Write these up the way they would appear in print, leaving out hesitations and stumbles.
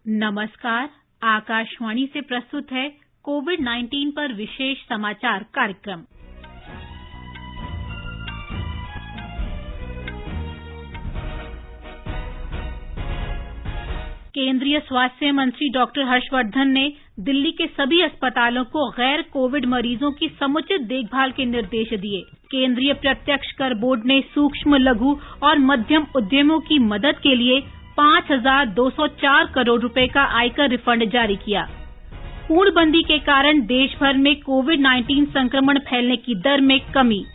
नमस्कार, आकाशवाणी से प्रस्तुत है कोविड-19 पर विशेष समाचार कार्यक्रम। केंद्रीय स्वास्थ्य मंत्री डॉक्टर हर्षवर्धन ने दिल्ली के सभी अस्पतालों को गैर कोविड मरीजों की समुचित देखभाल के निर्देश दिए। केंद्रीय प्रत्यक्ष कर बोर्ड ने सूक्ष्म, लघु और मध्यम उद्यमों की मदद के लिए 5,204 करोड़ रुपए का आयकर रिफंड जारी किया। पूर्णबंदी के कारण देश भर में कोविड-19 संक्रमण फैलने की दर में कमी।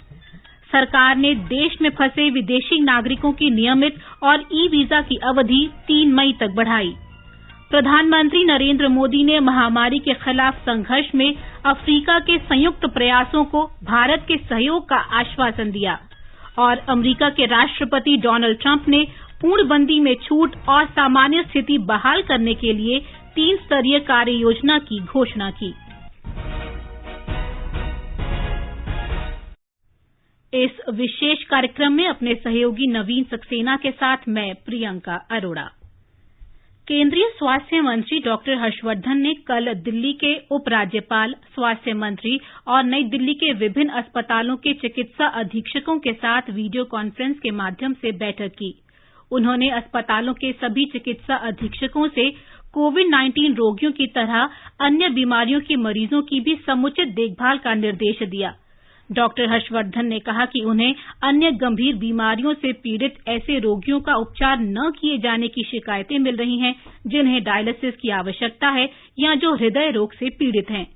सरकार ने देश में फंसे विदेशी नागरिकों की नियमित और ई-वीजा की अवधि 3 मई तक बढ़ाई। प्रधानमंत्री नरेंद्र मोदी ने महामारी के खिलाफ संघर्ष में अफ्रीका के संयुक्त प्रयासों को भारत के सहयोग का आश्वासन दिया। और अमेरिका के राष्ट्रपति डोनाल्ड ट्रंप ने पूर्णबंदी में छूट और सामान्य स्थिति बहाल करने के लिए 3 स्तरीय कार्य योजना की घोषणा की। इस विशेष कार्यक्रम में अपने सहयोगी नवीन सक्सेना के साथ मैं प्रियंका अरोड़ा। केंद्रीय स्वास्थ्य मंत्री डॉक्टर हर्षवर्धन ने कल दिल्ली के उपराज्यपाल, स्वास्थ्य मंत्री और नई दिल्ली के विभिन्न अस्पतालों के चिकित्सा अधीक्षकों के साथ वीडियो कॉन्फ्रेंस के माध्यम से बैठक की। उन्होंने अस्पतालों के सभी चिकित्सा अधीक्षकों से कोविड-19 रोगियों की तरह अन्य बीमारियों के मरीजों की भी समुचित देखभाल का निर्देश दिया। डॉक्टर हर्षवर्धन ने कहा कि उन्हें अन्य गंभीर बीमारियों से पीड़ित ऐसे रोगियों का उपचार न किए जाने की शिकायतें मिल रही हैं जिन्हें डायलिसिस की आवश्यकता है या जो हृदय रोग से पीड़ित हैं।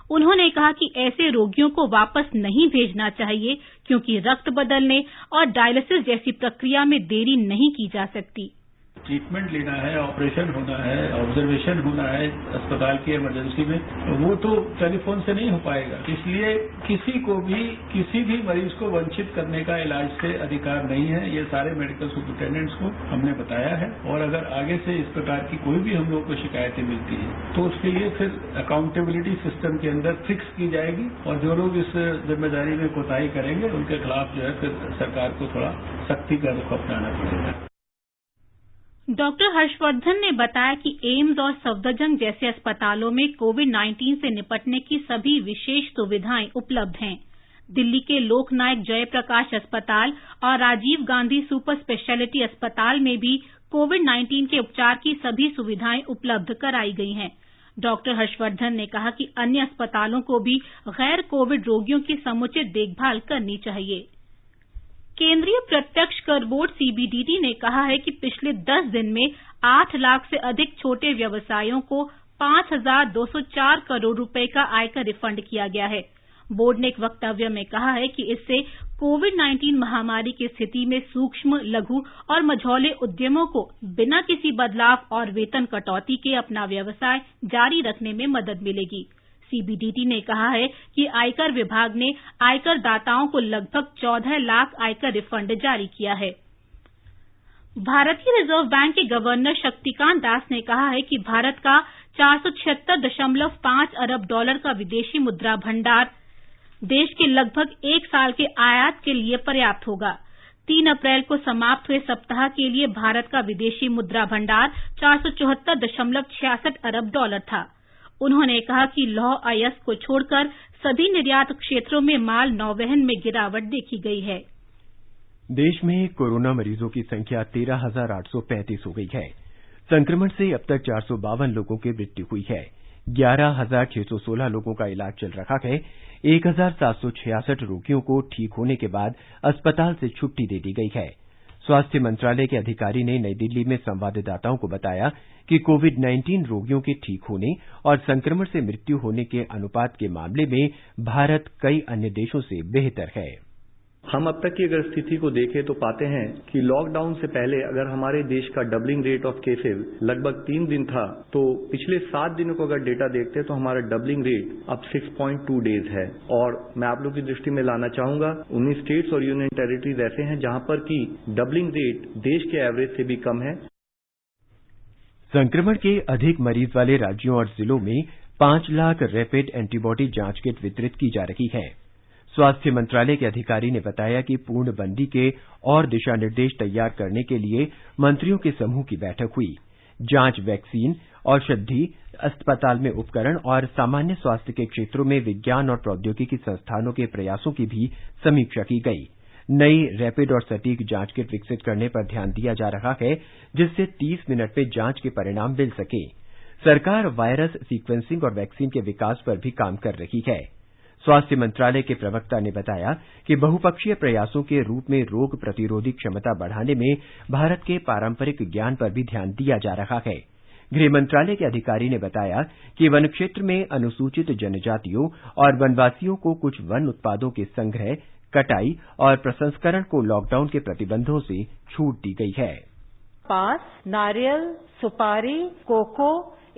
उन्होंने कहा कि ऐसे रोगियों को वापस नहीं भेजना चाहिए क्योंकि रक्त बदलने और डायलिसिस जैसी प्रक्रिया में देरी नहीं की जा सकती। ट्रीटमेंट लेना है, ऑपरेशन होना है, ऑब्जर्वेशन होना है अस्पताल की इमरजेंसी में, वो तो टेलीफोन से नहीं हो पाएगा। इसलिए किसी को भी किसी भी मरीज को वंचित करने का इलाज से अधिकार नहीं है। ये सारे मेडिकल सुपरिटेंडेंट्स को हमने बताया है और अगर आगे से इस प्रकार की कोई भी हम लोग को शिकायतें मिलती है तो उसके लिए फिर अकाउंटेबिलिटी सिस्टम के अंदर फिक्स की जाएगी और जो लोग इस जिम्मेदारी में कोताही करेंगे उनके खिलाफ जो है फिर सरकार को थोड़ा सख्ती का रुख अपनाना पड़ेगा। डॉक्टर हर्षवर्धन ने बताया कि एम्स और सफदरजंग जैसे अस्पतालों में कोविड-19 से निपटने की सभी विशेष सुविधाएं उपलब्ध हैं। दिल्ली के लोकनायक जयप्रकाश अस्पताल और राजीव गांधी सुपर स्पेशलिटी अस्पताल में भी कोविड-19 के उपचार की सभी सुविधाएं उपलब्ध कराई गई हैं। डॉक्टर हर्षवर्धन ने कहा कि अन्य अस्पतालों को भी गैर कोविड रोगियों की समुचित देखभाल करनी चाहिए। केंद्रीय प्रत्यक्ष कर बोर्ड सीबीडीटी ने कहा है कि पिछले 10 दिन में 8 लाख से अधिक छोटे व्यवसायों को 5,204 करोड़ रुपए का आयकर रिफंड किया गया है। बोर्ड ने एक वक्तव्य में कहा है कि इससे कोविड-19 महामारी की स्थिति में सूक्ष्म, लघु और मझौले उद्यमों को बिना किसी बदलाव और वेतन कटौती के अपना व्यवसाय जारी रखने में मदद मिलेगी। सीबीडीटी ने कहा है कि आयकर विभाग ने आयकर दाताओं को लगभग 14 लाख आयकर रिफंड जारी किया है। भारतीय रिजर्व बैंक के गवर्नर शक्तिकांत दास ने कहा है कि भारत का 476.5 अरब डॉलर का विदेशी मुद्रा भंडार देश के लगभग 1 साल के आयात के लिए पर्याप्त होगा। 3 अप्रैल को समाप्त हुए सप्ताह के लिए भारत का विदेशी मुद्रा भंडार 474.66 अरब डॉलर था। उन्होंने कहा कि लौह अयस्क को छोड़कर सभी निर्यात क्षेत्रों में माल नौवहन में गिरावट देखी गई है। देश में कोरोना मरीजों की संख्या 13,835 हो गई है। संक्रमण से अब तक 452 लोगों की मृत्यु हुई है। 11,616 लोगों का इलाज चल रहा है। 1,766 रोगियों को ठीक होने के बाद अस्पताल से छुट्टी दे दी गई है। स्वास्थ्य मंत्रालय के अधिकारी ने नई दिल्ली में संवाददाताओं को बताया कि कोविड-19 रोगियों के ठीक होने और संक्रमण से मृत्यु होने के अनुपात के मामले में भारत कई अन्य देशों से बेहतर है। हम अब तक की अगर स्थिति को देखें तो पाते हैं कि लॉकडाउन से पहले अगर हमारे देश का डबलिंग रेट ऑफ केसेज लगभग 3 दिन था तो पिछले 7 दिनों को अगर डेटा देखते हैं तो हमारा डबलिंग रेट अब 6.2 डेज है। और मैं आप लोग की दृष्टि में लाना चाहूंगा 19 स्टेट्स और यूनियन टेरिटरीज ऐसे हैं जहां पर की डबलिंग रेट देश के एवरेज से भी कम है। संक्रमण के अधिक मरीज वाले राज्यों और जिलों में 5 लाख रैपिड एंटीबॉडी जांच किट वितरित की जा रही है। स्वास्थ्य मंत्रालय के अधिकारी ने बताया कि पूर्णबंदी के और दिशा निर्देश तैयार करने के लिए मंत्रियों के समूह की बैठक हुई। जांच, वैक्सीन औषधि, अस्पताल में उपकरण और सामान्य स्वास्थ्य के क्षेत्रों में विज्ञान और प्रौद्योगिकी संस्थानों के प्रयासों की भी समीक्षा की गई। नई रैपिड और सटीक जांच किट विकसित करने पर ध्यान दिया जा रहा है, जिससे 30 मिनट में जांच के परिणाम मिल सके। सरकार वायरस सीक्वेंसिंग और वैक्सीन के विकास पर भी काम कर रही है। स्वास्थ्य मंत्रालय के प्रवक्ता ने बताया कि बहुपक्षीय प्रयासों के रूप में रोग प्रतिरोधी क्षमता बढ़ाने में भारत के पारंपरिक ज्ञान पर भी ध्यान दिया जा रहा है। गृह मंत्रालय के अधिकारी ने बताया कि वन क्षेत्र में अनुसूचित जनजातियों और वनवासियों को कुछ वन उत्पादों के संग्रह, कटाई और प्रसंस्करण को लॉकडाउन के प्रतिबंधों से छूट दी गई है। कपास, नारियल, सुपारी, कोको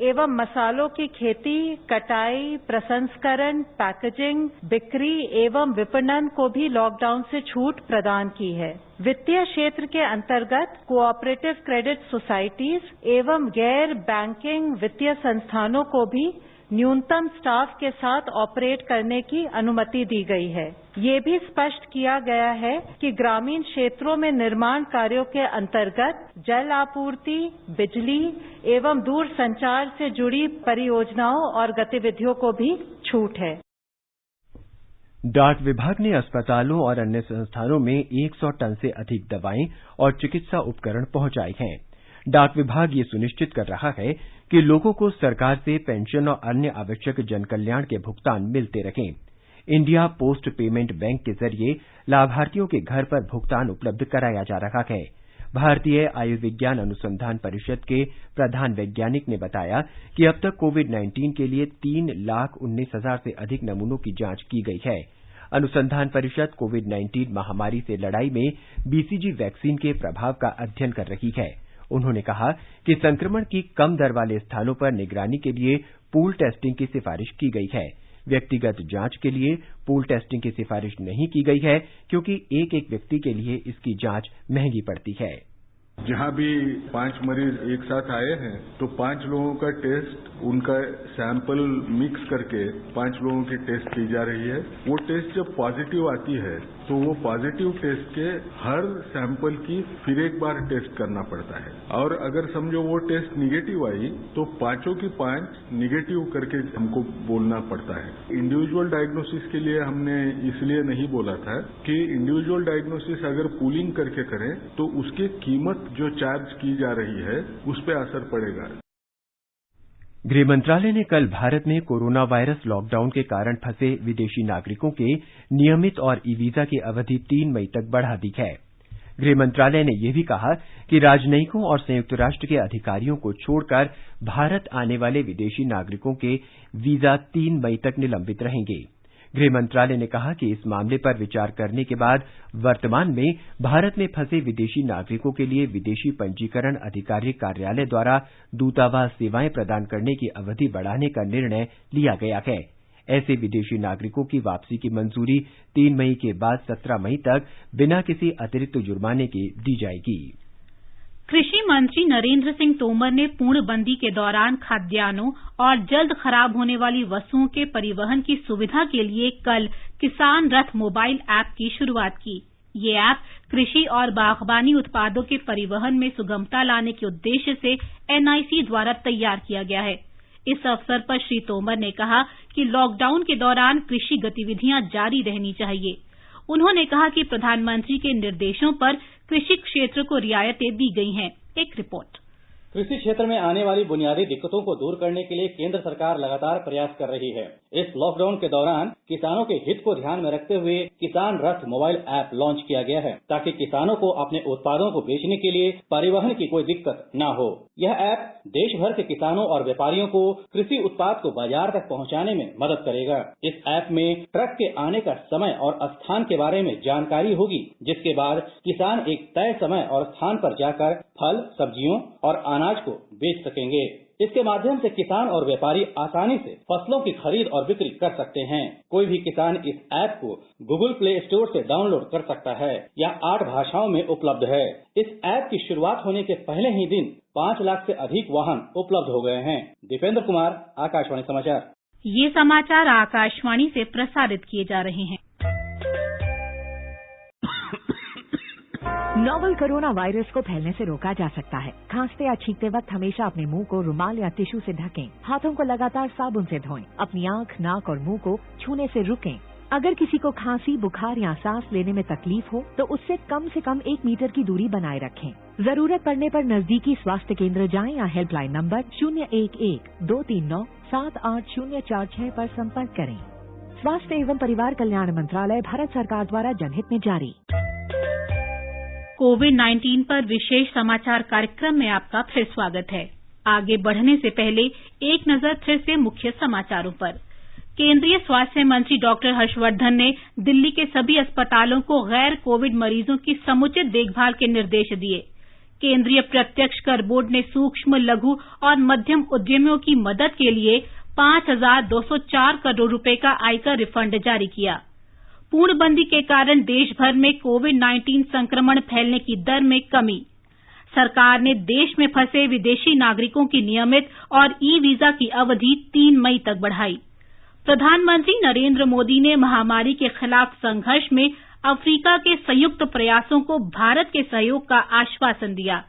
एवं मसालों की खेती, कटाई, प्रसंस्करण, पैकेजिंग, बिक्री एवं विपणन को भी लॉकडाउन से छूट प्रदान की है। वित्तीय क्षेत्र के अंतर्गत कोऑपरेटिव क्रेडिट सोसाइटीज एवं गैर बैंकिंग वित्तीय संस्थानों को भी न्यूनतम स्टाफ के साथ ऑपरेट करने की अनुमति दी गई है। ये भी स्पष्ट किया गया है कि ग्रामीण क्षेत्रों में निर्माण कार्यों के अंतर्गत जल आपूर्ति, बिजली एवं दूर संचार से जुड़ी परियोजनाओं और गतिविधियों को भी छूट है। डाक विभाग ने अस्पतालों और अन्य संस्थानों में 100 टन से अधिक दवाएं और चिकित्सा उपकरण पहुंचाए हैं। डाक विभाग ये सुनिश्चित कर रहा है कि लोगों को सरकार से पेंशन और अन्य आवश्यक जनकल्याण के भुगतान मिलते रहें। इंडिया पोस्ट पेमेंट बैंक के जरिए लाभार्थियों के घर पर भुगतान उपलब्ध कराया जा रहा है। भारतीय आयुर्विज्ञान अनुसंधान परिषद के प्रधान वैज्ञानिक ने बताया कि अब तक कोविड-19 के लिए 3,19,000 से अधिक नमूनों की जांच की गई है। अनुसंधान परिषद कोविड-19 महामारी से लड़ाई में बीसीजी वैक्सीन के प्रभाव का अध्ययन कर रही है। उन्होंने कहा कि संक्रमण की कम दर वाले स्थानों पर निगरानी के लिए पूल टेस्टिंग की सिफारिश की गई है। व्यक्तिगत जांच के लिए पूल टेस्टिंग की सिफारिश नहीं की गई है, क्योंकि एक व्यक्ति के लिए इसकी जांच महंगी पड़ती है। जहां भी 5 मरीज एक साथ आए हैं तो 5 लोगों का टेस्ट, उनका सैंपल मिक्स करके 5 लोगों की टेस्ट की जा रही है। वो टेस्ट जब पॉजिटिव आती है तो वो पॉजिटिव टेस्ट के हर सैंपल की फिर एक बार टेस्ट करना पड़ता है, और अगर समझो वो टेस्ट निगेटिव आई तो 5 की 5 निगेटिव करके हमको बोलना पड़ता है। इंडिविजुअल डायग्नोसिस के लिए हमने इसलिए नहीं बोला था कि इंडिविजुअल डायग्नोसिस अगर पूलिंग करके करें तो उसकी कीमत जो चार्ज की जा रही है उस पर असर पड़ेगा। गृह मंत्रालय ने कल भारत में कोरोना वायरस लॉकडाउन के कारण फंसे विदेशी नागरिकों के नियमित और ई वीजा की अवधि 3 मई तक बढ़ा दी है। गृह मंत्रालय ने यह भी कहा कि राजनयिकों और संयुक्त राष्ट्र के अधिकारियों को छोड़कर भारत आने वाले विदेशी नागरिकों के वीजा 3 मई तक निलंबित रहेंगे। गृह मंत्रालय ने कहा कि इस मामले पर विचार करने के बाद वर्तमान में भारत में फंसे विदेशी नागरिकों के लिए विदेशी पंजीकरण अधिकारी कार्यालय द्वारा दूतावास सेवाएं प्रदान करने की अवधि बढ़ाने का निर्णय लिया गया है। ऐसे विदेशी नागरिकों की वापसी की मंजूरी 3 मई के बाद 17 मई तक बिना किसी अतिरिक्त जुर्माने के दी जाएगी। कृषि मंत्री नरेंद्र सिंह तोमर ने पूर्णबंदी के दौरान खाद्यान्नों और जल्द खराब होने वाली वस्तुओं के परिवहन की सुविधा के लिए कल किसान रथ मोबाइल ऐप की शुरुआत की। ये ऐप कृषि और बागवानी उत्पादों के परिवहन में सुगमता लाने के उद्देश्य से एनआईसी द्वारा तैयार किया गया है। इस अवसर पर श्री तोमर ने कहा कि लॉकडाउन के दौरान कृषि गतिविधियां जारी रहनी चाहिए। उन्होंने कहा कि प्रधानमंत्री के निर्देशों पर कृषि क्षेत्र को रियायतें दी गई हैं। एक रिपोर्ट। कृषि क्षेत्र में आने वाली बुनियादी दिक्कतों को दूर करने के लिए केंद्र सरकार लगातार प्रयास कर रही है। इस लॉकडाउन के दौरान किसानों के हित को ध्यान में रखते हुए किसान रथ मोबाइल ऐप लॉन्च किया गया है, ताकि किसानों को अपने उत्पादों को बेचने के लिए परिवहन की कोई दिक्कत न हो। यह ऐप देश भर के किसानों और व्यापारियों को कृषि उत्पाद को बाजार तक पहुंचाने में मदद करेगा। इस ऐप में ट्रक के आने का समय और स्थान के बारे में जानकारी होगी, जिसके बाद किसान एक तय समय और स्थान पर जाकर फल, सब्जियों और अनाज को बेच सकेंगे। इसके माध्यम से किसान और व्यापारी आसानी से फसलों की खरीद और बिक्री कर सकते हैं। कोई भी किसान इस ऐप को गूगल प्ले स्टोर से डाउनलोड कर सकता है। यह 8 भाषाओं में उपलब्ध है। इस ऐप की शुरुआत होने के पहले ही दिन 5 लाख से अधिक वाहन उपलब्ध हो गए हैं। दीपेंद्र कुमार, आकाशवाणी समाचार। ये समाचार आकाशवाणी से प्रसारित किए जा रहे हैं। नोवल कोरोना वायरस को फैलने से रोका जा सकता है। खांसते या छींकते वक्त हमेशा अपने मुंह को रुमाल या टिश्यू से ढकें। हाथों को लगातार साबुन से धोएं। अपनी आंख, नाक और मुंह को छूने से रुकें। अगर किसी को खांसी, बुखार या सांस लेने में तकलीफ हो तो उससे कम से कम 1 मीटर की दूरी बनाए रखें। जरूरत पड़ने पर नजदीकी स्वास्थ्य केंद्र जाएं या हेल्पलाइन नंबर 011-239-78046 पर संपर्क करें। स्वास्थ्य एवं परिवार कल्याण मंत्रालय, भारत सरकार द्वारा जनहित में जारी। कोविड-19 पर विशेष समाचार कार्यक्रम में आपका फिर स्वागत है। आगे बढ़ने से पहले एक नजर फिर से मुख्य समाचारों पर। केंद्रीय स्वास्थ्य मंत्री डॉक्टर हर्षवर्धन ने दिल्ली के सभी अस्पतालों को गैर कोविड मरीजों की समुचित देखभाल के निर्देश दिए। केंद्रीय प्रत्यक्ष कर बोर्ड ने सूक्ष्म, लघु और मध्यम उद्यमियों की मदद के लिए 5,204 करोड़ रुपए का आयकर रिफंड जारी किया। पूर्णबंदी के कारण देश भर में कोविड-19 संक्रमण फैलने की दर में कमी। सरकार ने देश में फंसे विदेशी नागरिकों की नियमित और ई-वीजा की अवधि 3 मई तक बढ़ाई। प्रधानमंत्री नरेंद्र मोदी ने महामारी के खिलाफ संघर्ष में अफ्रीका के संयुक्त प्रयासों को भारत के सहयोग का आश्वासन दिया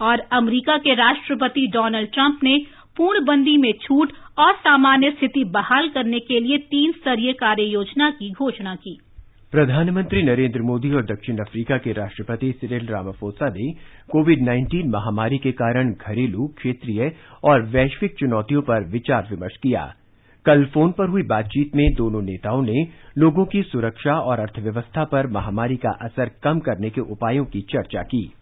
और अमेरिका के राष्ट्रपति डोनाल्ड ट्रंप ने पूर्णबंदी में छूट और सामान्य स्थिति बहाल करने के लिए 3 स्तरीय कार्य योजना की घोषणा की। प्रधानमंत्री नरेंद्र मोदी और दक्षिण अफ्रीका के राष्ट्रपति सिरिल रामाफोसा ने कोविड-19 महामारी के कारण घरेलू, क्षेत्रीय और वैश्विक चुनौतियों पर विचार विमर्श किया। कल फोन पर हुई बातचीत में दोनों नेताओं ने लोगों की सुरक्षा और अर्थव्यवस्था पर महामारी का असर कम करने के उपायों की चर्चा की।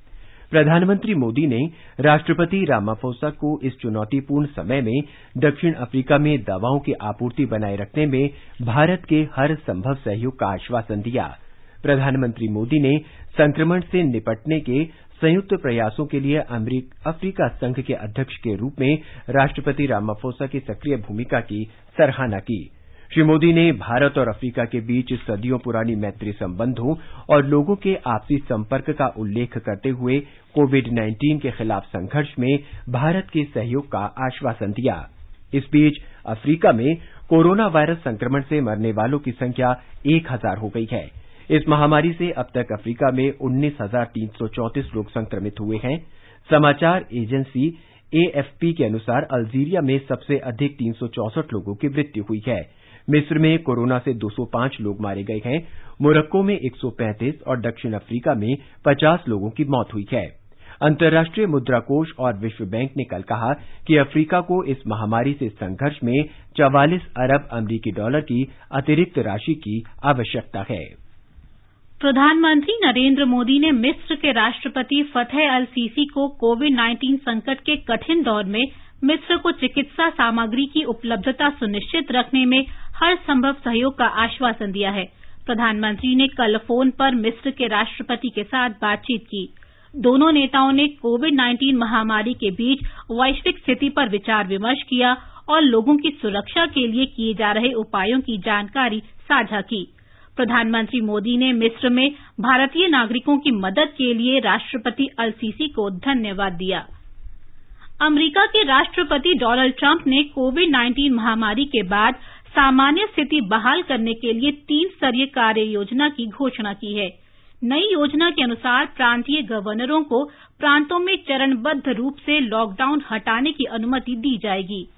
प्रधानमंत्री मोदी ने राष्ट्रपति रामाफोसा को इस चुनौतीपूर्ण समय में दक्षिण अफ्रीका में दवाओं की आपूर्ति बनाए रखने में भारत के हर संभव सहयोग का आश्वासन दिया। प्रधानमंत्री मोदी ने संक्रमण से निपटने के संयुक्त प्रयासों के लिए अफ्रीका संघ के अध्यक्ष के रूप में राष्ट्रपति रामाफोसा की सक्रिय भूमिका की सराहना की। श्री मोदी ने भारत और अफ्रीका के बीच सदियों पुरानी मैत्री संबंधों और लोगों के आपसी संपर्क का उल्लेख करते हुए कोविड-19 के खिलाफ संघर्ष में भारत के सहयोग का आश्वासन दिया। इस बीच अफ्रीका में कोरोना वायरस संक्रमण से मरने वालों की संख्या 1000 हो गई है। इस महामारी से अब तक अफ्रीका में 19,334 लोग संक्रमित हुए हैं। समाचार एजेंसी एएफपी के अनुसार अल्जीरिया में सबसे अधिक 364 लोगों की मृत्यु हुई है। मिस्र में कोरोना से 205 लोग मारे गए हैं। मोरक्को में 135 और दक्षिण अफ्रीका में 50 लोगों की मौत हुई है। अंतर्राष्ट्रीय मुद्रा कोष और विश्व बैंक ने कल कहा कि अफ्रीका को इस महामारी से संघर्ष में 44 अरब अमरीकी डॉलर की अतिरिक्त राशि की आवश्यकता है। प्रधानमंत्री नरेंद्र मोदी ने मिस्र के राष्ट्रपति फतेह अल सीसी को कोविड-19 संकट के कठिन दौर में मिस्र को चिकित्सा सामग्री की उपलब्धता सुनिश्चित रखने में हर संभव सहयोग का आश्वासन दिया है। प्रधानमंत्री ने कल फोन पर मिस्र के राष्ट्रपति के साथ बातचीत की। दोनों नेताओं ने कोविड-19 महामारी के बीच वैश्विक स्थिति पर विचार विमर्श किया और लोगों की सुरक्षा के लिए किए जा रहे उपायों की जानकारी साझा की। प्रधानमंत्री मोदी ने मिस्र में भारतीय नागरिकों की मदद के लिए राष्ट्रपति अल सीसी को धन्यवाद दिया। अमेरिका के राष्ट्रपति डोनाल्ड ट्रंप ने कोविड-19 महामारी के बाद सामान्य स्थिति बहाल करने के लिए 3 स्तरीय कार्य योजना की घोषणा की है। नई योजना के अनुसार प्रांतीय गवर्नरों को प्रांतों में चरणबद्ध रूप से लॉकडाउन हटाने की अनुमति दी जाएगी।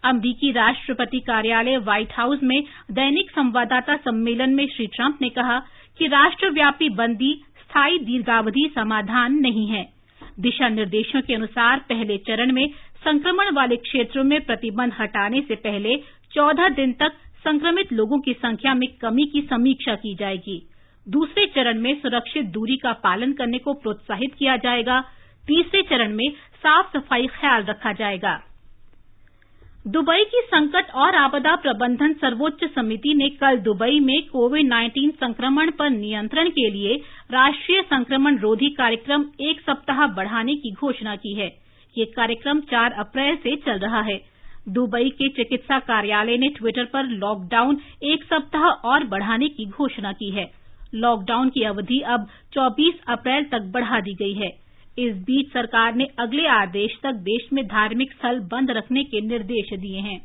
अमेरिकी राष्ट्रपति कार्यालय व्हाइट हाउस में दैनिक संवाददाता सम्मेलन में श्री ट्रंप ने कहा कि राष्ट्रव्यापी बंदी स्थायी दीर्घावधि समाधान नहीं है। दिशा निर्देशों के अनुसार पहले चरण में संक्रमण वाले क्षेत्रों में प्रतिबंध हटाने से पहले 14 दिन तक संक्रमित लोगों की संख्या में कमी की समीक्षा की जाएगी। दूसरे चरण में सुरक्षित दूरी का पालन करने को प्रोत्साहित किया जाएगा। तीसरे चरण में साफ सफाई ख्याल रखा जाएगा। दुबई की संकट और आपदा प्रबंधन सर्वोच्च समिति ने कल दुबई में कोविड-19 संक्रमण पर नियंत्रण के लिए राष्ट्रीय संक्रमण रोधी कार्यक्रम 1 सप्ताह बढ़ाने की घोषणा की है। ये कार्यक्रम 4 अप्रैल से चल रहा है। दुबई के चिकित्सा कार्यालय ने ट्विटर पर लॉकडाउन 1 सप्ताह और बढ़ाने की घोषणा की है। लॉकडाउन की अवधि अब 24 अप्रैल तक बढ़ा दी गई है। इस बीच सरकार ने अगले आदेश तक देश में धार्मिक स्थल बंद रखने के निर्देश दिए हैं।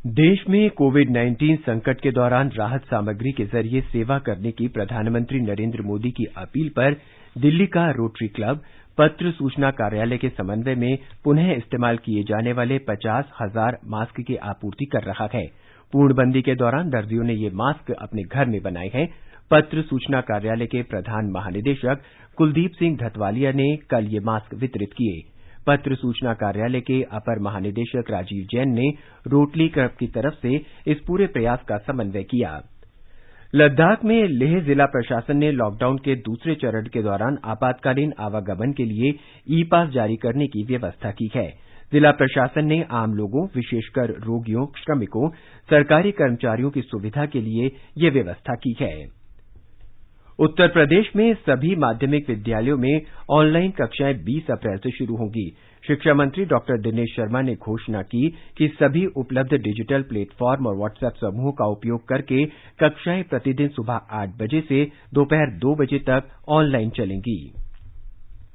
देश में कोविड-19 संकट के दौरान राहत सामग्री के जरिए सेवा करने की प्रधानमंत्री नरेंद्र मोदी की अपील पर दिल्ली का रोटरी क्लब पत्र सूचना कार्यालय के समन्वय में पुनः इस्तेमाल किए जाने वाले 50,000 मास्क की आपूर्ति कर रहा है। पूर्णबंदी के दौरान दर्जियों ने ये मास्क अपने घर में बनाए हैं। पत्र सूचना कार्यालय के प्रधान महानिदेशक कुलदीप सिंह धतवालिया ने कल ये मास्क वितरित किए। पत्र सूचना कार्यालय के अपर महानिदेशक राजीव जैन ने रोटरी क्लब की तरफ से इस पूरे प्रयास का समन्वय किया। लद्दाख में लेह जिला प्रशासन ने लॉकडाउन के दूसरे चरण के दौरान आपातकालीन आवागमन के लिए ई पास जारी करने की व्यवस्था की है। जिला प्रशासन ने आम लोगों, विशेषकर रोगियों, श्रमिकों, सरकारी कर्मचारियों की सुविधा के लिए ये व्यवस्था की है। उत्तर प्रदेश में सभी माध्यमिक विद्यालयों में ऑनलाइन कक्षाएं 20 अप्रैल से शुरू होंगी। शिक्षा मंत्री डॉक्टर दिनेश शर्मा ने घोषणा की कि सभी उपलब्ध डिजिटल प्लेटफॉर्म और व्हाट्सएप समूह का उपयोग करके कक्षाएं प्रतिदिन सुबह 8 बजे से दोपहर 2 बजे तक ऑनलाइन चलेंगी।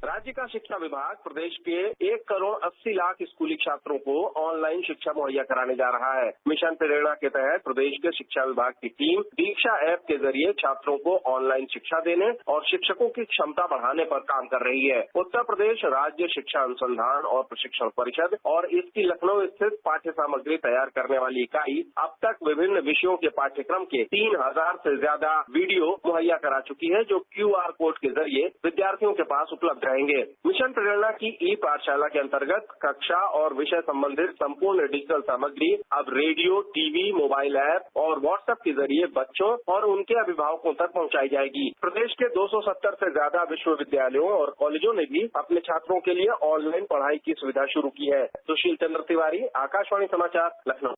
राज्य का शिक्षा विभाग प्रदेश के 1,80,00,000 स्कूली छात्रों को ऑनलाइन शिक्षा मुहैया कराने जा रहा है। मिशन प्रेरणा के तहत प्रदेश के शिक्षा विभाग की टीम दीक्षा ऐप के जरिए छात्रों को ऑनलाइन शिक्षा देने और शिक्षकों की क्षमता बढ़ाने पर काम कर रही है। उत्तर प्रदेश राज्य शिक्षा अनुसंधान और प्रशिक्षण परिषद और इसकी लखनऊ स्थित पाठ्य सामग्री तैयार करने वाली इकाई अब तक विभिन्न विषयों के पाठ्यक्रम के 3,000 से ज्यादा वीडियो मुहैया करा चुकी है, जो QR कोड के जरिए विद्यार्थियों के पास उपलब्ध रहेंगे। मिशन प्रेरणा की ई पाठशाला के अंतर्गत कक्षा और विषय संबंधित संपूर्ण डिजिटल सामग्री अब रेडियो, टीवी, मोबाइल ऐप और व्हाट्सएप के जरिए बच्चों और उनके अभिभावकों तक पहुंचाई जाएगी। प्रदेश के 270 से ज्यादा विश्वविद्यालयों और कॉलेजों ने भी अपने छात्रों के लिए ऑनलाइन पढ़ाई की सुविधा शुरू की है। सुशील चंद्र तिवारी, आकाशवाणी समाचार, लखनऊ।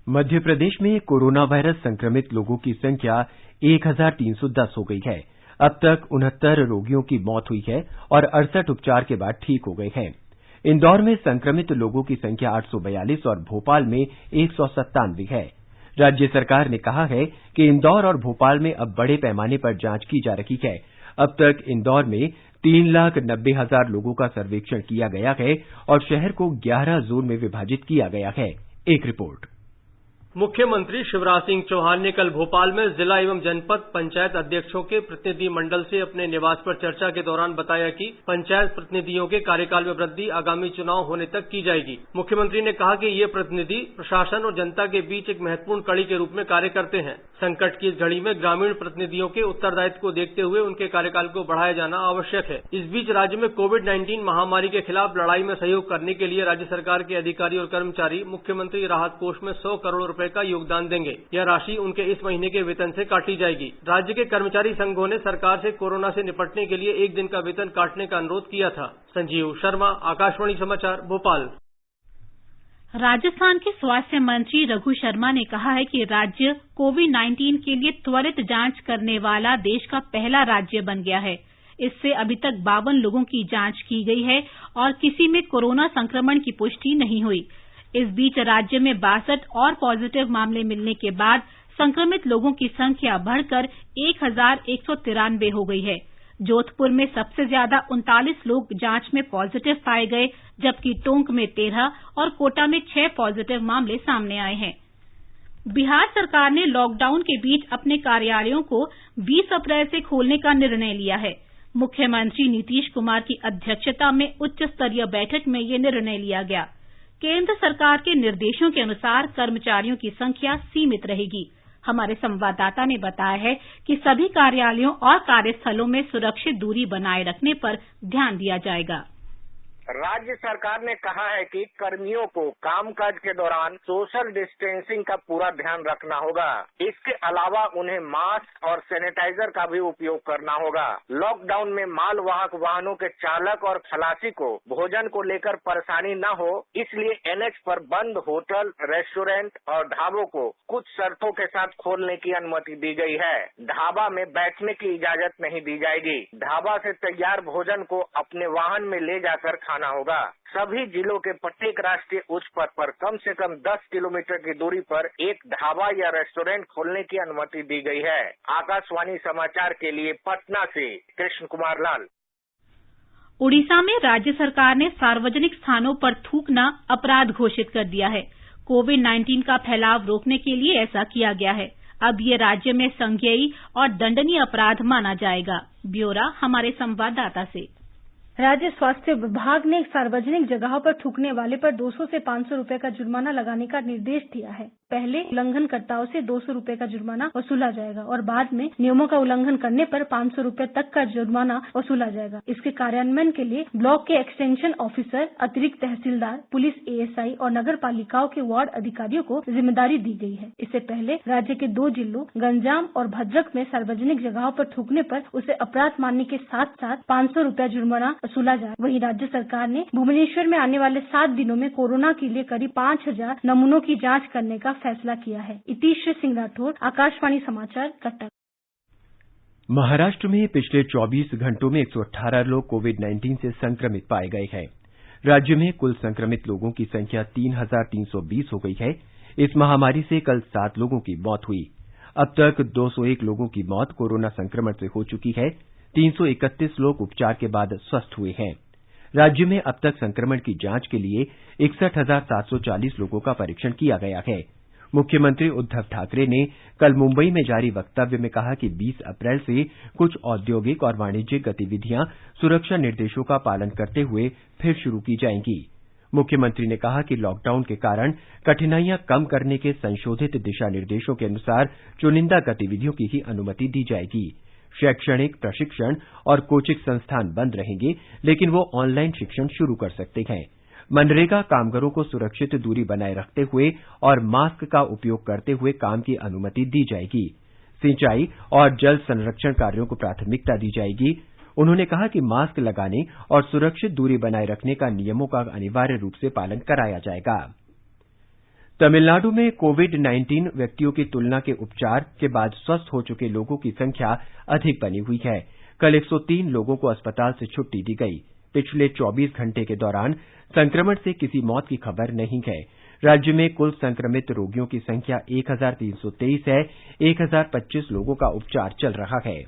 मध्य प्रदेश में कोरोना वायरस संक्रमित लोगों की संख्या 1,310 हो गई है। अब तक 69 रोगियों की मौत हुई है और 68 उपचार के बाद ठीक हो गए हैं। इंदौर में संक्रमित लोगों की संख्या 842 और भोपाल में 197 है। राज्य सरकार ने कहा है कि इंदौर और भोपाल में अब बड़े पैमाने पर जांच की जा रही है। अब तक इंदौर में 3,90,000 लोगों का सर्वेक्षण किया गया है और शहर को 11 जोन में विभाजित किया गया है। एक रिपोर्ट। मुख्यमंत्री शिवराज सिंह चौहान ने कल भोपाल में जिला एवं जनपद पंचायत अध्यक्षों के प्रतिनिधि मंडल से अपने निवास पर चर्चा के दौरान बताया कि पंचायत प्रतिनिधियों के कार्यकाल में वृद्धि आगामी चुनाव होने तक की जाएगी। मुख्यमंत्री ने कहा कि ये प्रतिनिधि प्रशासन और जनता के बीच एक महत्वपूर्ण कड़ी के रूप में कार्य करते हैं। संकट की इस घड़ी में ग्रामीण प्रतिनिधियों के उत्तरदायित्व को देखते हुए उनके कार्यकाल को बढ़ाया जाना आवश्यक है। इस बीच राज्य में कोविड-19 महामारी के खिलाफ लड़ाई में सहयोग करने के लिए राज्य सरकार के अधिकारी और कर्मचारी मुख्यमंत्री राहत कोष में 100 करोड़ रुपए का योगदान देंगे। यह राशि उनके इस महीने के वेतन से काटी जाएगी। राज्य के कर्मचारी संघों ने सरकार से कोरोना से निपटने के लिए 1 दिन का वेतन काटने का अनुरोध किया था। संजीव शर्मा, आकाशवाणी समाचार, भोपाल। राजस्थान के स्वास्थ्य मंत्री रघु शर्मा ने कहा है कि राज्य कोविड-19 के लिए त्वरित जांच करने वाला देश का पहला राज्य बन गया है। इससे अभी तक 52 लोगों की जांच की गई है और किसी में कोरोना संक्रमण की पुष्टि नहीं हुई। इस बीच राज्य में 62 और पॉजिटिव मामले मिलने के बाद संक्रमित लोगों की संख्या बढ़कर 1,193 हो गई है। जोधपुर में सबसे ज्यादा 39 लोग जांच में पॉजिटिव पाए गए, जबकि टोंक में 13 और कोटा में 6 पॉजिटिव मामले सामने आए हैं। बिहार सरकार ने लॉकडाउन के बीच अपने कार्यालयों को 20 अप्रैल से खोलने का निर्णय लिया है। मुख्यमंत्री नीतीश कुमार की अध्यक्षता में उच्च स्तरीय बैठक में ये निर्णय लिया गया। केंद्र सरकार के निर्देशों के अनुसार कर्मचारियों की संख्या सीमित रहेगी। हमारे संवाददाता ने बताया है कि सभी कार्यालयों और कार्यस्थलों में सुरक्षित दूरी बनाए रखने पर ध्यान दिया जाएगा। राज्य सरकार ने कहा है कि कर्मियों को कामकाज के दौरान सोशल डिस्टेंसिंग का पूरा ध्यान रखना होगा। इसके अलावा उन्हें मास्क और सैनिटाइजर का भी उपयोग करना होगा। लॉकडाउन में माल वाहक वाहनों के चालक और खलासी को भोजन को लेकर परेशानी न हो, इसलिए NH पर बंद होटल, रेस्टोरेंट और ढाबों को कुछ शर्तों के साथ खोलने की अनुमति दी गई है। ढाबा में बैठने की इजाजत नहीं दी जाएगी। ढाबा से तैयार भोजन को अपने वाहन में ले जाकर होगा। सभी जिलों के प्रत्येक राष्ट्रीय उच्च पथ पर कम से कम 10 किलोमीटर की दूरी पर एक ढाबा या रेस्टोरेंट खोलने की अनुमति दी गई है। आकाशवाणी समाचार के लिए पटना से कृष्ण कुमार लाल। उड़ीसा में राज्य सरकार ने सार्वजनिक स्थानों पर थूकना अपराध घोषित कर दिया है। कोविड-19 का फैलाव रोकने के लिए ऐसा किया गया है। अब ये राज्य में संज्ञेय और दंडनीय अपराध माना जाएगा। ब्यौरा हमारे संवाददाता से। राज्य स्वास्थ्य विभाग ने सार्वजनिक जगहों पर थूकने वाले पर 200 से 500 रुपए का जुर्माना लगाने का निर्देश दिया है। पहले उल्लंघनकर्ताओं से 200 रुपए का जुर्माना वसूला जाएगा और बाद में नियमों का उल्लंघन करने पर 500 रुपए तक का जुर्माना वसूला जाएगा। इसके कार्यान्वयन के लिए ब्लॉक के एक्सटेंशन ऑफिसर, अतिरिक्त तहसीलदार, पुलिस एएसआई और नगर पालिकाओं के वार्ड अधिकारियों को जिम्मेदारी दी गई है। इससे पहले राज्य के 2 जिलों गंजाम और भद्रक में सार्वजनिक जगहों पर थूकने पर उसे अपराध मानने के साथ साथ 500 रुपया जुर्माना वसूला जाए। वहीं राज्य सरकार ने भुवनेश्वर में आने वाले 7 दिनों में कोरोना के लिए करीब 5000 नमूनों की जांच करने का फैसला किया है। इतीश सिंह राठौर, आकाशवाणी समाचार, कटक। महाराष्ट्र में पिछले 24 घंटों में 118 लोग कोविड-19 से संक्रमित पाए गए हैं। राज्य में कुल संक्रमित लोगों की संख्या 3320 हो गई है। इस महामारी से कल 7 लोगों की मौत हुई। अब तक 201 लोगों की मौत कोरोना संक्रमण से हो चुकी है। 331 लोग उपचार के बाद स्वस्थ हुए हैं। राज्य में अब तक संक्रमण की जांच के लिए 61,740 लोगों का परीक्षण किया गया है। मुख्यमंत्री उद्धव ठाकरे ने कल मुंबई में जारी वक्तव्य में कहा कि 20 अप्रैल से कुछ औद्योगिक और वाणिज्यिक गतिविधियां सुरक्षा निर्देशों का पालन करते हुए फिर शुरू की जाएंगी। मुख्यमंत्री ने कहा कि लॉकडाउन के कारण कठिनाइयां कम करने के संशोधित दिशा निर्देशों के अनुसार चुनिंदा गतिविधियों की ही अनुमति दी जाएगी। शैक्षणिक, प्रशिक्षण और कोचिंग संस्थान बंद रहेंगे, लेकिन वो ऑनलाइन शिक्षण शुरू कर सकते हैं। मनरेगा कामगारों को सुरक्षित दूरी बनाए रखते हुए और मास्क का उपयोग करते हुए काम की अनुमति दी जाएगी। सिंचाई और जल संरक्षण कार्यों को प्राथमिकता दी जाएगी। उन्होंने कहा कि मास्क लगाने और सुरक्षित दूरी बनाए रखने का नियमों का अनिवार्य रूप से पालन कराया जाएगा। तमिलनाडु में कोविड-19 व्यक्तियों की तुलना के उपचार के बाद स्वस्थ हो चुके लोगों की संख्या अधिक बनी हुई है। कल 103 लोगों को अस्पताल से छुट्टी दी गई। पिछले 24 घंटे के दौरान संक्रमण से किसी मौत की खबर नहीं है। राज्य में कुल संक्रमित रोगियों की संख्या 1323 है। 1025 लोगों का उपचार चल रहा है।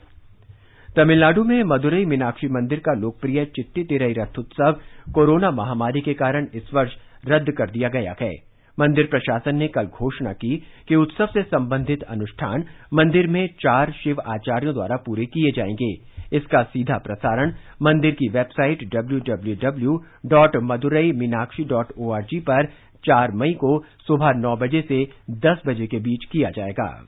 तमिलनाडु में मदुरई मीनाक्षी मंदिर का लोकप्रिय चिट्टी तिरई रथ उत्सव कोरोना महामारी के कारण इस वर्ष रद्द कर दिया गया है। मंदिर प्रशासन ने कल घोषणा की कि उत्सव से संबंधित अनुष्ठान मंदिर में 4 शिव आचार्यों द्वारा पूरे किए जाएंगे। इसका सीधा प्रसारण मंदिर की वेबसाइट www.madurai-meenakshi.org पर 4 मई को सुबह 9 बजे से 10 बजे के बीच किया जाएगा।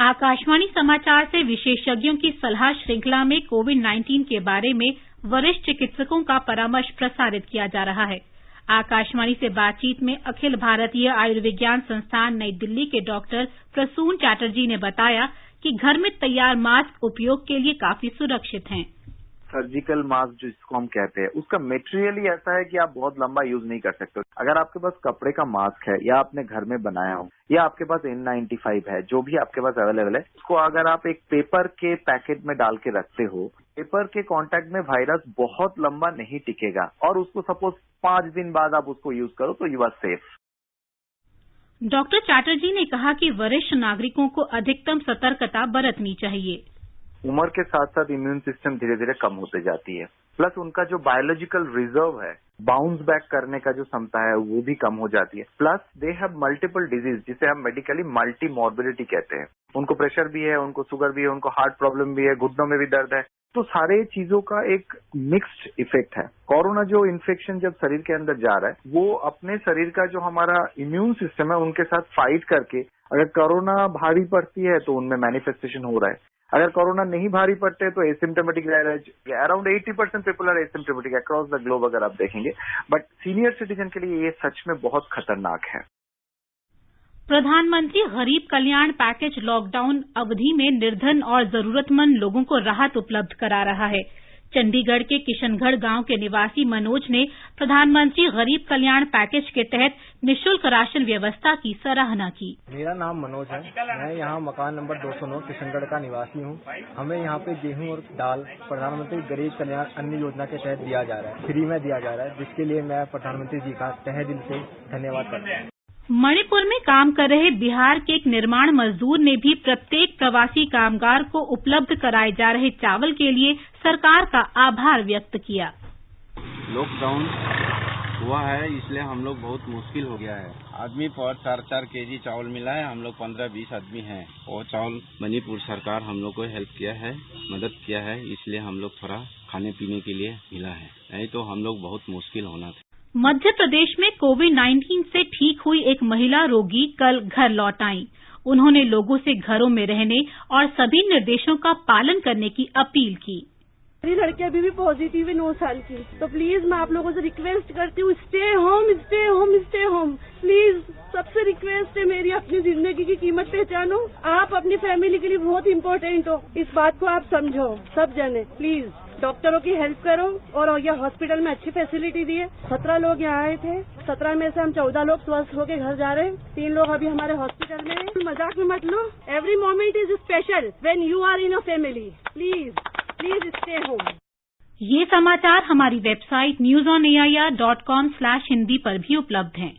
आकाशवाणी समाचार से विशेषज्ञों की सलाह श्रृंखला में कोविड-19 के बारे में वरिष्ठ चिकित्सकों का परामर्श प्रसारित किया जा रहा है। आकाशवाणी से बातचीत में अखिल भारतीय आयुर्विज्ञान संस्थान नई दिल्ली के डॉक्टर प्रसून चैटर्जी ने बताया कि घर में तैयार मास्क उपयोग के लिए काफी सुरक्षित हैं। सर्जिकल मास्क जिसको हम कहते हैं, उसका मेटेरियल ही ऐसा है कि आप बहुत लंबा यूज नहीं कर सकते। अगर आपके पास कपड़े का मास्क है या आपने घर में बनाया हो या आपके पास N95 है, जो भी आपके पास अवेलेबल है, उसको अगर आप एक पेपर के पैकेट में डाल के रखते हो, पेपर के कांटेक्ट में वायरस बहुत लंबा नहीं टिकेगा और उसको सपोज 5 दिन बाद आप उसको यूज करो तो you are safe. Doctor Chatterjee ने कहा कि वरिष्ठ नागरिकों को अधिकतम सतर्कता बरतनी चाहिए। उम्र के साथ साथ इम्यून सिस्टम धीरे धीरे कम होते जाती है, प्लस उनका जो बायोलॉजिकल रिजर्व है, बाउंस बैक करने का जो क्षमता है, वो भी कम हो जाती है। Plus they have multiple disease, जिसे हम मेडिकली मल्टी मॉर्बिडिटी कहते हैं। उनको प्रेशर भी है, उनको शुगर भी है, उनको हार्ट प्रॉब्लम भी है, घुटनों में भी दर्द है। तो सारे चीजों का एक मिक्स्ड इफेक्ट है। कोरोना जो इन्फेक्शन जब शरीर के अंदर जा रहा है, वो अपने शरीर का जो हमारा इम्यून सिस्टम है उनके साथ फाइट करके, अगर कोरोना भारी पड़ती है तो उनमें मैनिफेस्टेशन हो रहा है। अगर कोरोना नहीं भारी पड़ते तो एसिम्प्टोमेटिक रह रहा है। Around 80% people are asymptomatic across the globe अगर आप देखेंगे, बट सीनियर सिटीजन के लिए ये सच में बहुत खतरनाक है। प्रधानमंत्री गरीब कल्याण पैकेज लॉकडाउन अवधि में निर्धन और जरूरतमंद लोगों को राहत उपलब्ध करा रहा है। चंडीगढ़ के किशनगढ़ गांव के निवासी मनोज ने प्रधानमंत्री गरीब कल्याण पैकेज के तहत निःशुल्क राशन व्यवस्था की सराहना की। मेरा नाम मनोज है, मैं यहाँ मकान नंबर 209 किशनगढ़ का निवासी हूँ। हमें यहाँ पे गेहूं और दाल प्रधानमंत्री गरीब कल्याण अन्न योजना के तहत दिया जा रहा है, फ्री में दिया जा रहा है, जिसके लिए मैं प्रधानमंत्री जी का तहे दिल से धन्यवाद करता हूँ। मणिपुर में काम कर रहे बिहार के एक निर्माण मजदूर ने भी प्रत्येक प्रवासी कामगार को उपलब्ध कराए जा रहे चावल के लिए सरकार का आभार व्यक्त किया। लॉकडाउन हुआ है, इसलिए हम लोग बहुत मुश्किल हो गया है। आदमी पर 4-4 केजी चावल मिला है। हम लोग 15-20 आदमी हैं। वो चावल मणिपुर सरकार हम लोग को हेल्प किया है, मदद किया है, इसलिए हम लोग थोड़ा खाने पीने के लिए मिला है, नहीं तो हम लोग बहुत मुश्किल होना था। मध्य प्रदेश में कोविड-19 से ठीक हुई एक महिला रोगी कल घर लौट आई। उन्होंने लोगों से घरों में रहने और सभी निर्देशों का पालन करने की अपील की। मेरी लड़की अभी भी पॉजिटिव है 9 साल की, तो प्लीज मैं आप लोगों से रिक्वेस्ट करती हूँ, stay home, stay home, stay home. Please सबसे रिक्वेस्ट है मेरी, अपनी जिंदगी की कीमत पहचानो। आप अपनी फैमिली के लिए बहुत इम्पोर्टेंट हो, इस बात को आप समझो सब जने। प्लीज डॉक्टरों की हेल्प करो और यह हॉस्पिटल में अच्छी फैसिलिटी दी है। 17 लोग यहाँ आए थे, 17 में से हम 14 लोग स्वस्थ होकर घर जा रहे हैं, 3 लोग अभी हमारे हॉस्पिटल में हैं। मजाक में मत लो, every moment is special when you are in a family. Please stay home. ये समाचार हमारी वेबसाइट newsonair.com/hindi पर भी उपलब्ध हैं।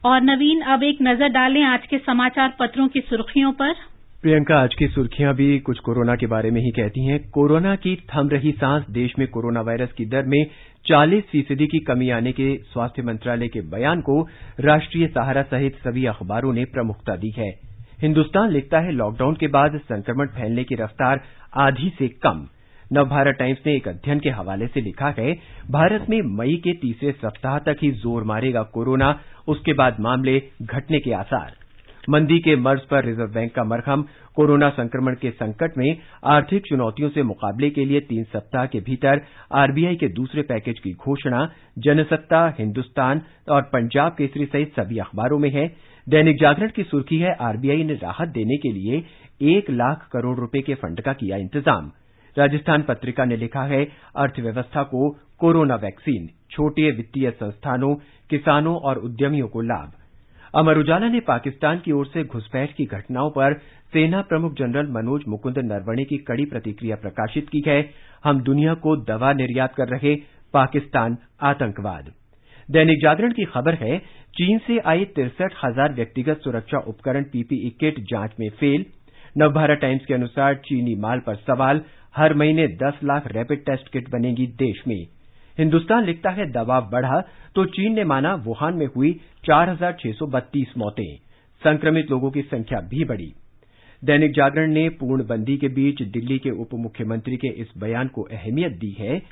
और नवीन, अब एक नजर डालें आज के समाचार पत्रों की सुर्खियों पर। प्रियंका, आज की सुर्खियां भी कुछ कोरोना के बारे में ही कहती हैं। कोरोना की थम रही सांस, देश में कोरोना वायरस की दर में 40% की कमी आने के स्वास्थ्य मंत्रालय के बयान को राष्ट्रीय सहारा सहित सभी अखबारों ने प्रमुखता दी है। हिन्दुस्तान लिखता है, लॉकडाउन के बाद संक्रमण फैलने की रफ्तार आधी से कम। नवभारत टाइम्स ने एक अध्ययन के हवाले से लिखा है, भारत में मई के तीसरे सप्ताह तक ही जोर मारेगा कोरोना, उसके बाद मामले घटने के आसार। मंदी के मर्ज पर रिजर्व बैंक का मरहम, कोरोना संक्रमण के संकट में आर्थिक चुनौतियों से मुकाबले के लिए 3 सप्ताह के भीतर आरबीआई के दूसरे पैकेज की घोषणा। जनसत्ता, हिन्दुस्तान और पंजाब केसरी सहित सभी अखबारों में है। दैनिक जागरण की सुर्खी है, आरबीआई ने राहत देने के लिए 1 लाख करोड़ रुपए के फंड का किया इंतजाम। राजस्थान पत्रिका ने लिखा है, अर्थव्यवस्था को कोरोना वैक्सीन, छोटे वित्तीय संस्थानों, किसानों और उद्यमियों को लाभ। अमर उजाला ने पाकिस्तान की ओर से घुसपैठ की घटनाओं पर सेना प्रमुख जनरल मनोज मुकुंद नरवणे की कड़ी प्रतिक्रिया प्रकाशित की है। हम दुनिया को दवा निर्यात कर रहे, पाकिस्तान आतंकवाद। दैनिक जागरण की खबर है, चीन से आए 63,000 व्यक्तिगत सुरक्षा उपकरण पीपीई किट जांच में फेल। नवभारत टाइम्स के अनुसार चीनी माल पर सवाल, हर महीने 10 लाख रैपिड टेस्ट किट बनेगी देश में। हिन्दुस्तान लिखता है, दबाव बढ़ा तो चीन ने माना वुहान में हुई 4,632 मौतें, संक्रमित लोगों की संख्या भी बढ़ी। दैनिक जागरण ने पूर्णबंदी के बीच दिल्ली के उप मुख्यमंत्री के इस बयान को अहमियत दी है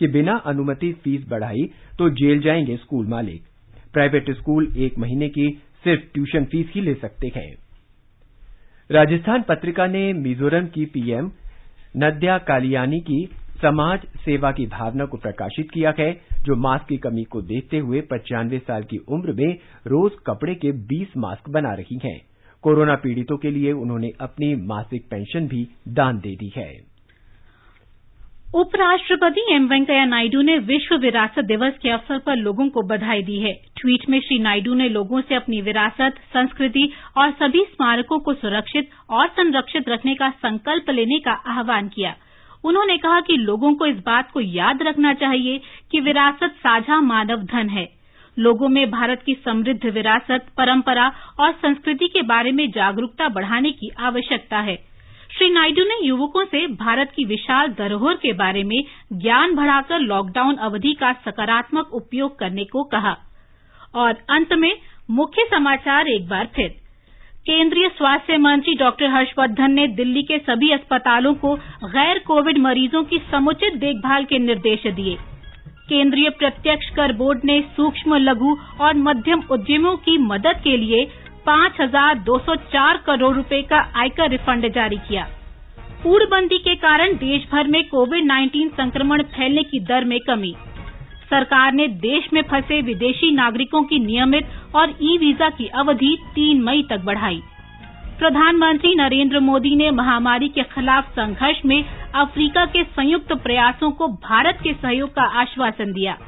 कि बिना अनुमति फीस बढ़ाई तो जेल जाएंगे स्कूल मालिक। प्राइवेट स्कूल 1 महीने की सिर्फ ट्यूशन फीस ही ले सकते हैं। राजस्थान पत्रिका ने मिजोरम की पीएम नद्या कालियानी की समाज सेवा की भावना को प्रकाशित किया है, जो मास्क की कमी को देखते हुए 95 साल की उम्र में रोज कपड़े के 20 मास्क बना रही हैं। कोरोना पीड़ितों के लिए उन्होंने अपनी मासिक पेंशन भी दान दे दी है। उपराष्ट्रपति एम वेंकैया नायडू ने विश्व विरासत दिवस के अवसर पर लोगों को बधाई दी है। ट्वीट में श्री नायडू ने लोगों से अपनी विरासत, संस्कृति और सभी स्मारकों को सुरक्षित और संरक्षित रखने का संकल्प लेने का आह्वान किया। उन्होंने कहा कि लोगों को इस बात को याद रखना चाहिए कि विरासत साझा मानव धन है। लोगों में भारत की समृद्ध विरासत, परंपरा और संस्कृति के बारे में जागरूकता बढ़ाने की आवश्यकता है। श्री नायडू ने युवकों से भारत की विशाल धरोहर के बारे में ज्ञान बढ़ाकर लॉकडाउन अवधि का सकारात्मक उपयोग करने को कहा। और अंत में मुख्य समाचार एक बार फिर। केंद्रीय स्वास्थ्य मंत्री डॉक्टर हर्षवर्धन ने दिल्ली के सभी अस्पतालों को गैर कोविड मरीजों की समुचित देखभाल के निर्देश दिए। केंद्रीय प्रत्यक्ष कर बोर्ड ने सूक्ष्म, लघु और मध्यम उद्यमों की मदद के लिए 5,204 करोड़ रुपए का आयकर रिफंड जारी किया। पूर्णबंदी के कारण देश भर में कोविड-19 संक्रमण फैलने की दर में कमी। सरकार ने देश में फंसे विदेशी नागरिकों की नियमित और ई वीजा की अवधि 3 मई तक बढ़ाई। प्रधानमंत्री नरेंद्र मोदी ने महामारी के खिलाफ संघर्ष में अफ्रीका के संयुक्त प्रयासों को भारत के सहयोग का आश्वासन दिया।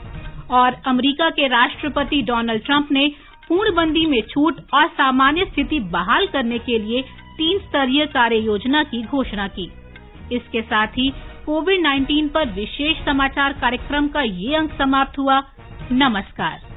और अमेरिका के राष्ट्रपति डोनाल्ड ट्रंप ने पूर्णबंदी में छूट और सामान्य स्थिति बहाल करने के लिए 3 स्तरीय कार्य योजना की घोषणा की। इसके साथ ही कोविड-19 पर विशेष समाचार कार्यक्रम का ये अंक समाप्त हुआ। नमस्कार।